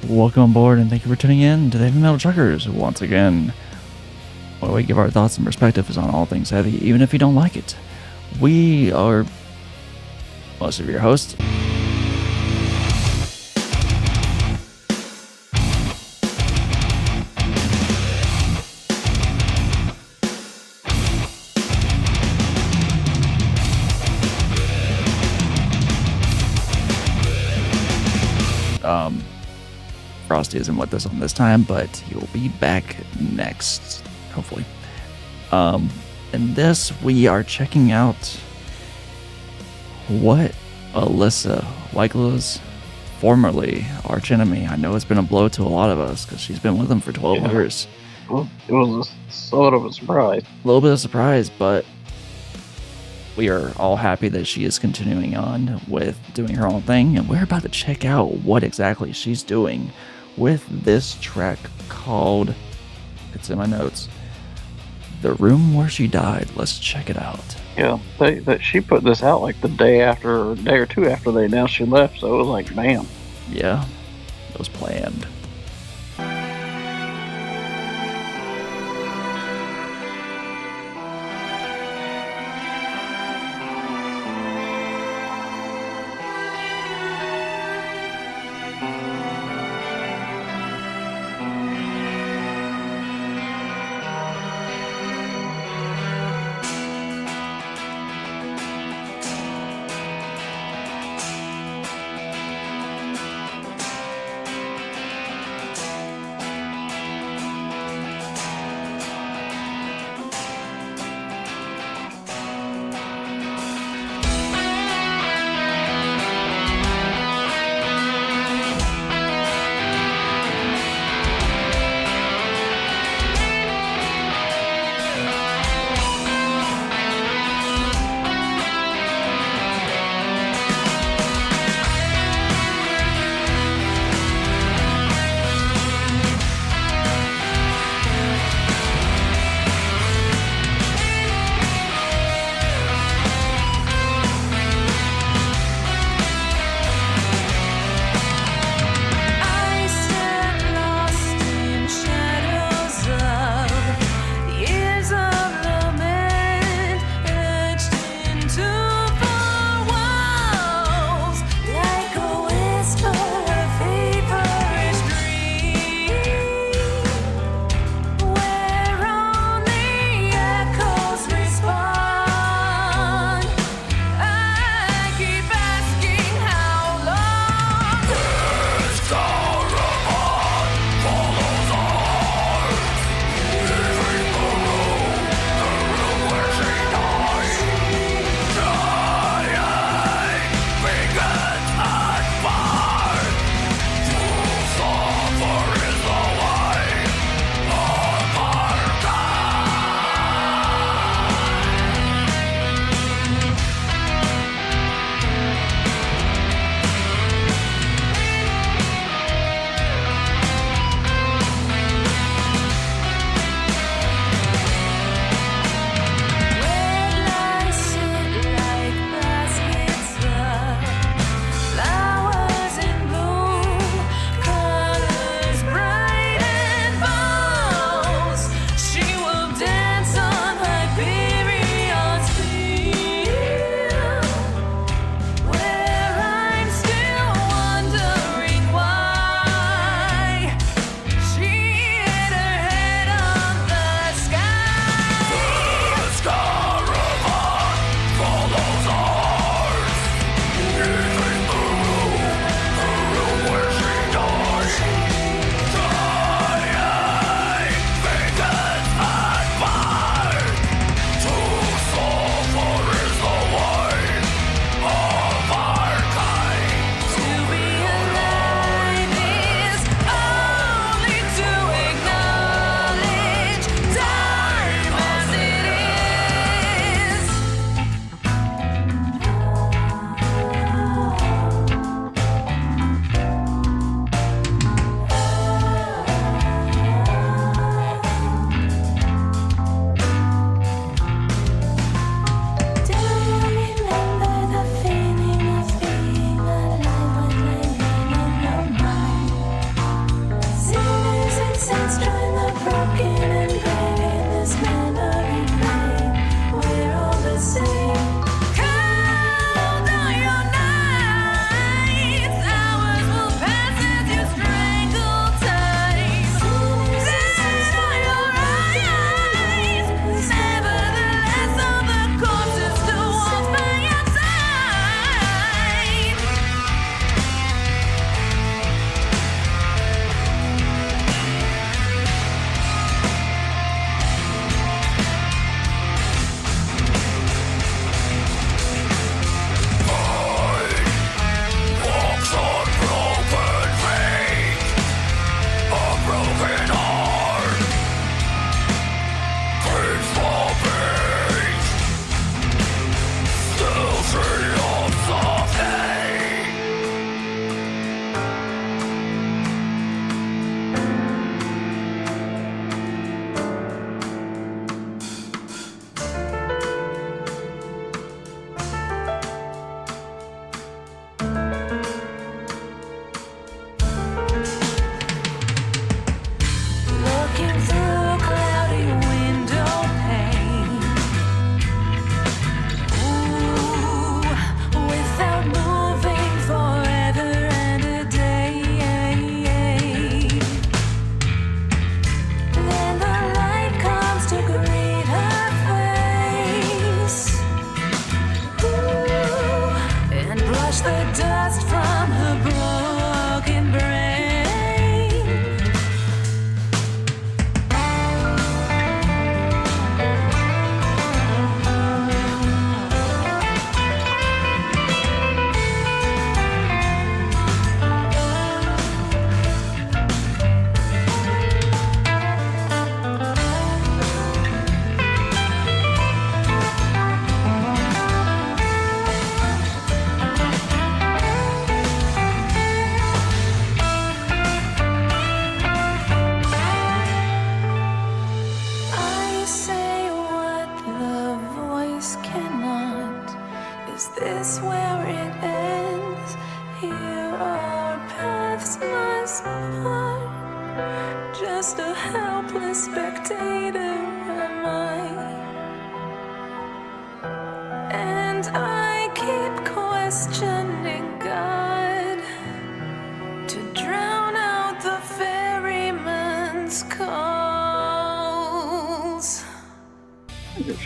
Welcome aboard and thank you for tuning in to the Heavy Metal Truckers once again, where we give our thoughts and perspectives on all things heavy, even if you don't like it. We are most of your hosts. Frosty isn't with us on this time, but he'll be back next, hopefully. In this, we are checking out what Alissa White-Gluz, formerly arch enemy. I know it's been a blow to a lot of us because she's been with him for 12 years. Well, it was sort of a surprise. A little bit of surprise, but we are all happy that she is continuing on with doing her own thing, and we're about to check out what exactly she's doing with this track called, it's in my notes, The Room Where She Died. Let's check it out. Yeah, she put this out like the day or two after they announced she left, so it was like, bam. Yeah, it was planned.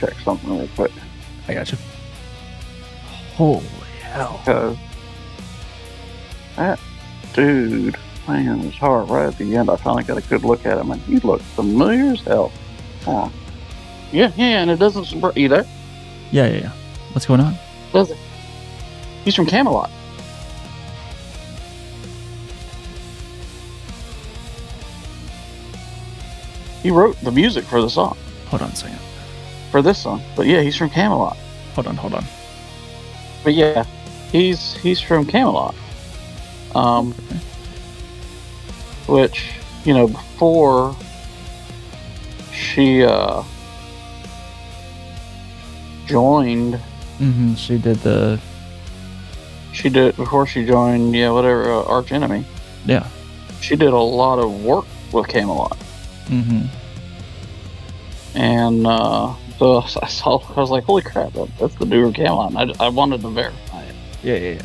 check something real quick. I got you. Holy hell. Because that dude, man, his heart right at the end, I finally got a good look at him, and he looked familiar as hell. Hold on. Yeah, and it doesn't surprise you there? Yeah. What's going on? Does it? He's from Camelot. He wrote the music for the song. Hold on a second. For this song. But yeah, he's from Camelot. Hold on. But yeah, he's from Camelot. Okay. Which, before she joined. Mm-hmm. She did before she joined, Arch Enemy. Yeah. She did a lot of work with Camelot. Mm-hmm. And so I was like, holy crap, that's the dude from Camelot. And I wanted to verify it. Yeah.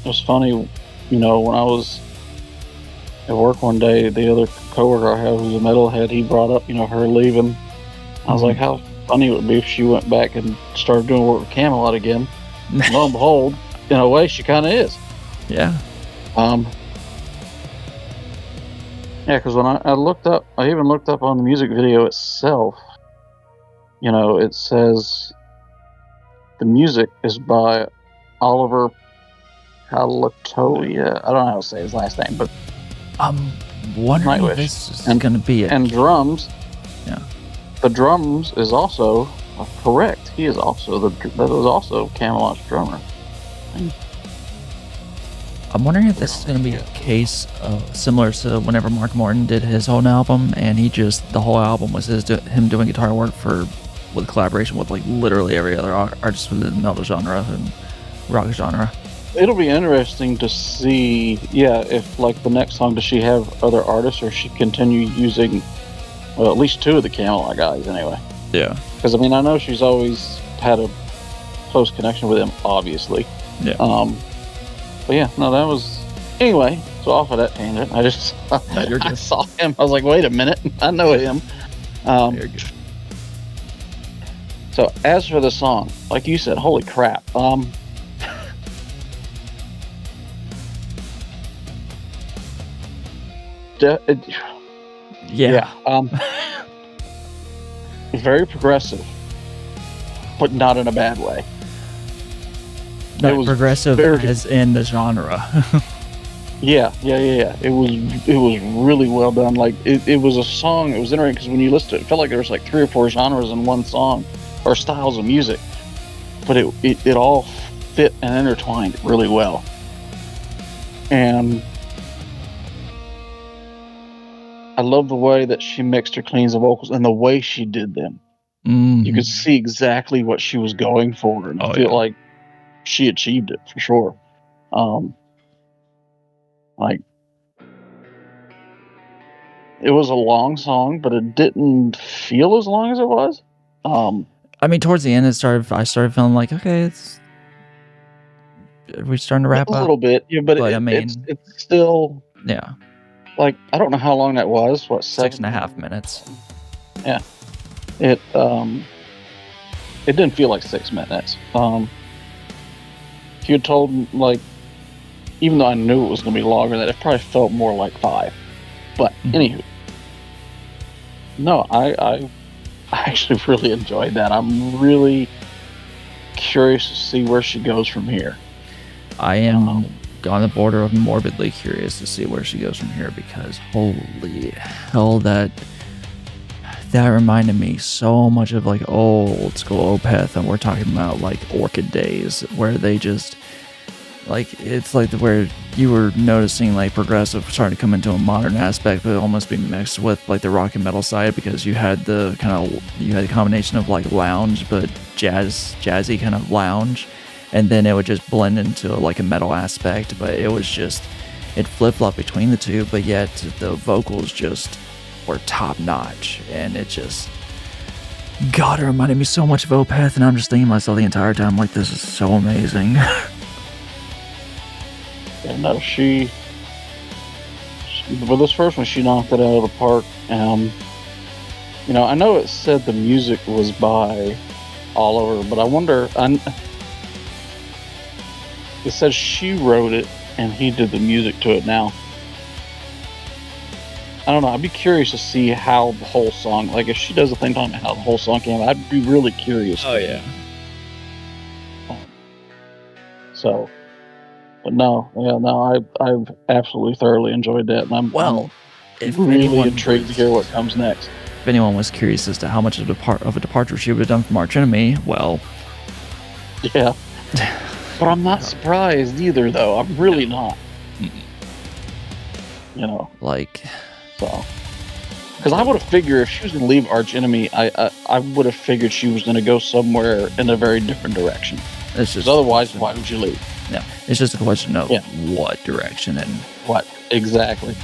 It was funny, when I was at work one day, the other coworker I had who's a metalhead, he brought up, her leaving. I was like, how funny it would be if she went back and started doing work with Camelot again. Lo and behold, in a way, she kind of is. Yeah. Yeah, because when I even looked up on the music video itself, it says the music is by Oliver Palatoia. I don't know how to say his last name, but I'm wondering if this is going to be it. And drums. Yeah. The drums is also correct. He is also that was also Camelot's drummer. I'm wondering if this is going to be a case similar to whenever Mark Morton did his own album, and the whole album was him doing guitar work with collaboration with like literally every other artist within the metal genre and rock genre. It'll be interesting to see, if like the next song, does she have other artists, or she continue using, well, at least two of the Camelot guys anyway. Yeah. Because I know she's always had a close connection with him, obviously. Yeah. But yeah, no, that was anyway. So off of that tangent, I just I saw him. I was like, wait a minute, I know him. You're good. So as for the song, like you said, holy crap. Very progressive, but not in a bad way. Not progressive as in the genre. Yeah. It was really well done. Like it was a song. It was interesting because when you listen to it, it felt like there was like 3 or 4 genres in one song, or styles of music, but it all fit and intertwined really well. And I love the way that she mixed her cleans and vocals, and the way she did them. Mm-hmm. You could see exactly what she was going for, and I feel like she achieved it for sure. Like, it was a long song, but it didn't feel as long as it was. Towards the end, I started feeling like, okay, are we starting to wrap up a little bit, but it's still, like, I don't know how long that was. What, 6.5 minutes? Yeah, it didn't feel like 6 minutes. If you had told, like, even though I knew it was going to be longer than that, it probably felt more like 5. But anywho, no, I actually really enjoyed that. I'm really curious to see where she goes from here. I am on the border of morbidly curious to see where she goes from here, because holy hell, that reminded me so much of like old school Opeth, and we're talking about like Orchid days, where they just like, it's like where you were noticing like progressive starting to come into a modern aspect, but almost be mixed with like the rock and metal side, because you had the combination of like lounge but jazzy kind of lounge, and then it would just blend into like a metal aspect, but it was just, it flip-flopped between the two, but yet the vocals just were top notch, and it just, God, it reminded me so much of Opeth, and I'm just thinking to myself the entire time, like, this is so amazing. And no, with this first one, she knocked it out of the park. I know it said the music was by Oliver, but I wonder. It says she wrote it and he did the music to it. Now, I don't know. I'd be curious to see how the whole song, like if she does the thing talking about how the whole song came out, I'd be really curious. Oh yeah. So, but no, yeah, no, I've absolutely thoroughly enjoyed that, and Well, I'm if really anyone intrigued to hear what comes next. if anyone was curious as to how much of a departure she would have done from Arch Enemy, well, Yeah, but I'm not surprised either, though. I'm really not. like, So because I would have figured if she was going to leave Arch Enemy, I would have figured she was going to go somewhere in a very different direction. it's just Because otherwise, why would you leave? yeah, it's just a question of Yeah. what direction and What exactly?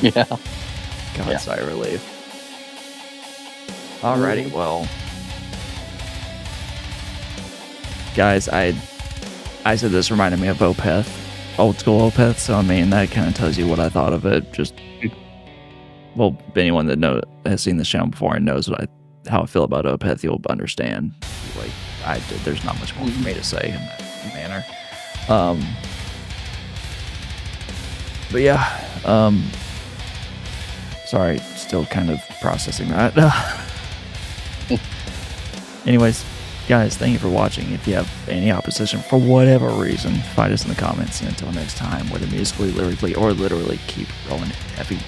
Yeah. God, Yeah. sigh of relief. Alrighty, well, guys, I said this reminded me of Opeth, old school Opeth. So I mean, that kind of tells you what I thought of it. Just well, anyone that has seen this channel before and knows how I feel about Opeth, you'll understand. Like I did, there's not much more for me to say in that manner. But yeah, sorry, still kind of processing that. Anyways, guys, thank you for watching. If you have any opposition for whatever reason, find us in the comments. And until next time, whether musically, lyrically, or literally, keep rolling heavy.